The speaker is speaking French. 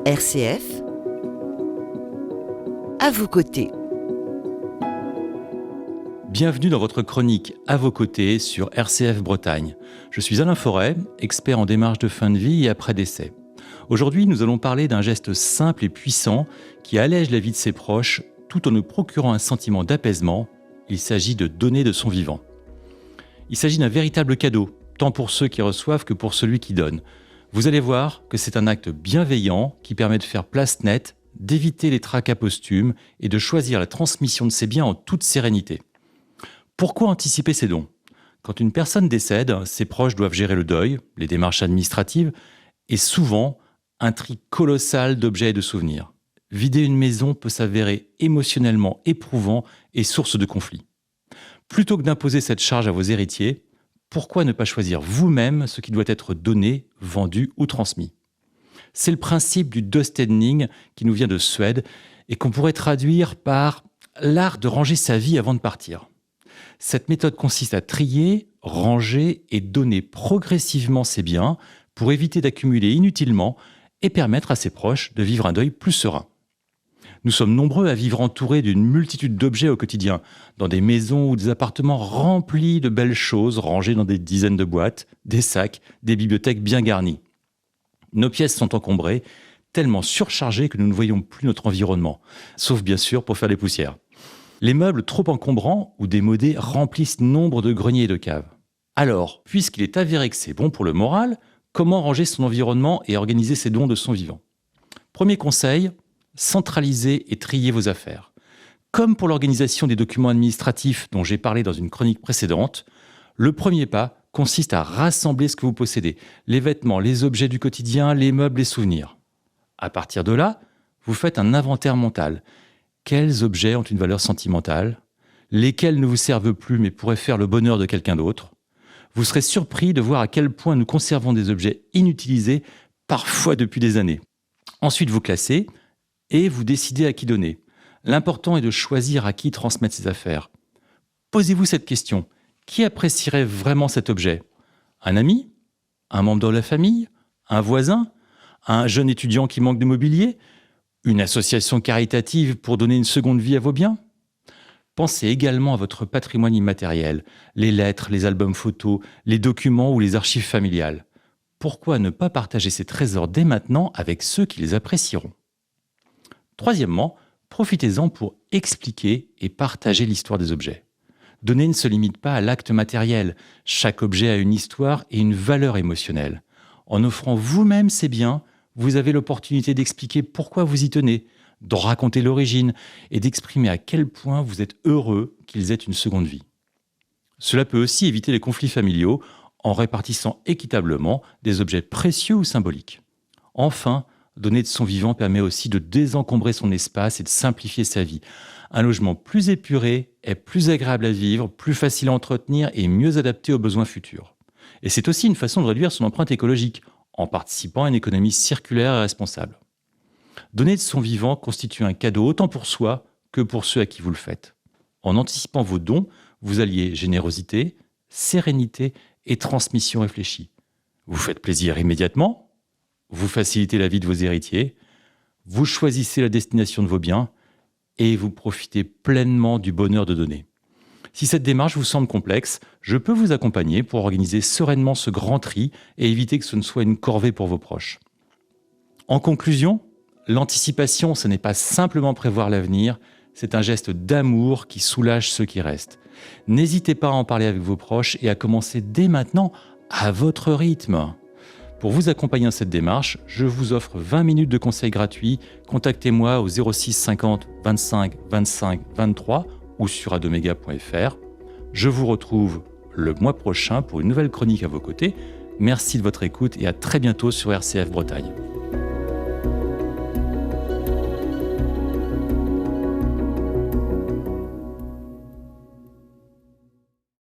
RCF, à vos côtés. Bienvenue dans votre chronique À vos côtés sur RCF Bretagne. Je suis Alain Forêt, expert en démarche de fin de vie et après décès. Aujourd'hui, nous allons parler d'un geste simple et puissant qui allège la vie de ses proches tout en nous procurant un sentiment d'apaisement. Il s'agit de donner de son vivant. Il s'agit d'un véritable cadeau, tant pour ceux qui reçoivent que pour celui qui donne. Vous allez voir que c'est un acte bienveillant qui permet de faire place nette, d'éviter les tracas posthumes et de choisir la transmission de ses biens en toute sérénité. Pourquoi anticiper ces dons ? Quand une personne décède, ses proches doivent gérer le deuil, les démarches administratives et souvent un tri colossal d'objets et de souvenirs. Vider une maison peut s'avérer émotionnellement éprouvant et source de conflits. Plutôt que d'imposer cette charge à vos héritiers, pourquoi ne pas choisir vous-même ce qui doit être donné, vendu ou transmis ? C'est le principe du Döstädning qui nous vient de Suède et qu'on pourrait traduire par l'art de ranger sa vie avant de partir. Cette méthode consiste à trier, ranger et donner progressivement ses biens pour éviter d'accumuler inutilement et permettre à ses proches de vivre un deuil plus serein. Nous sommes nombreux à vivre entourés d'une multitude d'objets au quotidien, dans des maisons ou des appartements remplis de belles choses rangées dans des dizaines de boîtes, des sacs, des bibliothèques bien garnies. Nos pièces sont encombrées, tellement surchargées que nous ne voyons plus notre environnement, sauf bien sûr pour faire les poussières. Les meubles trop encombrants ou démodés remplissent nombre de greniers et de caves. Alors, puisqu'il est avéré que c'est bon pour le moral, comment ranger son environnement et organiser ses dons de son vivant ? Premier conseil, centralisez et triez vos affaires. Comme pour l'organisation des documents administratifs dont j'ai parlé dans une chronique précédente, le premier pas consiste à rassembler ce que vous possédez, les vêtements, les objets du quotidien, les meubles, les souvenirs. À partir de là, vous faites un inventaire mental. Quels objets ont une valeur sentimentale ? Lesquels ne vous servent plus mais pourraient faire le bonheur de quelqu'un d'autre ? Vous serez surpris de voir à quel point nous conservons des objets inutilisés, parfois depuis des années. Ensuite, vous classez et vous décidez à qui donner. L'important est de choisir à qui transmettre ses affaires. Posez-vous cette question. Qui apprécierait vraiment cet objet ? Un ami ? Un membre de la famille ? Un voisin ? Un jeune étudiant qui manque de mobilier ? Une association caritative pour donner une seconde vie à vos biens ? Pensez également à votre patrimoine immatériel, les lettres, les albums photos, les documents ou les archives familiales. Pourquoi ne pas partager ces trésors dès maintenant avec ceux qui les apprécieront ? Troisièmement, profitez-en pour expliquer et partager l'histoire des objets. Donner ne se limite pas à l'acte matériel. Chaque objet a une histoire et une valeur émotionnelle. En offrant vous-même ces biens, vous avez l'opportunité d'expliquer pourquoi vous y tenez, de raconter l'origine et d'exprimer à quel point vous êtes heureux qu'ils aient une seconde vie. Cela peut aussi éviter les conflits familiaux en répartissant équitablement des objets précieux ou symboliques. Enfin, donner de son vivant permet aussi de désencombrer son espace et de simplifier sa vie. Un logement plus épuré est plus agréable à vivre, plus facile à entretenir et mieux adapté aux besoins futurs. Et c'est aussi une façon de réduire son empreinte écologique, en participant à une économie circulaire et responsable. Donner de son vivant constitue un cadeau autant pour soi que pour ceux à qui vous le faites. En anticipant vos dons, vous alliez générosité, sérénité et transmission réfléchie. Vous faites plaisir immédiatement, vous facilitez la vie de vos héritiers, vous choisissez la destination de vos biens et vous profitez pleinement du bonheur de donner. Si cette démarche vous semble complexe, je peux vous accompagner pour organiser sereinement ce grand tri et éviter que ce ne soit une corvée pour vos proches. En conclusion, l'anticipation, ce n'est pas simplement prévoir l'avenir, c'est un geste d'amour qui soulage ceux qui restent. N'hésitez pas à en parler avec vos proches et à commencer dès maintenant à votre rythme. Pour vous accompagner dans cette démarche, je vous offre 20 minutes de conseils gratuits. Contactez-moi au 06 50 25 25 23 ou sur adomega.fr. Je vous retrouve le mois prochain pour une nouvelle chronique à vos côtés. Merci de votre écoute et à très bientôt sur RCF Bretagne.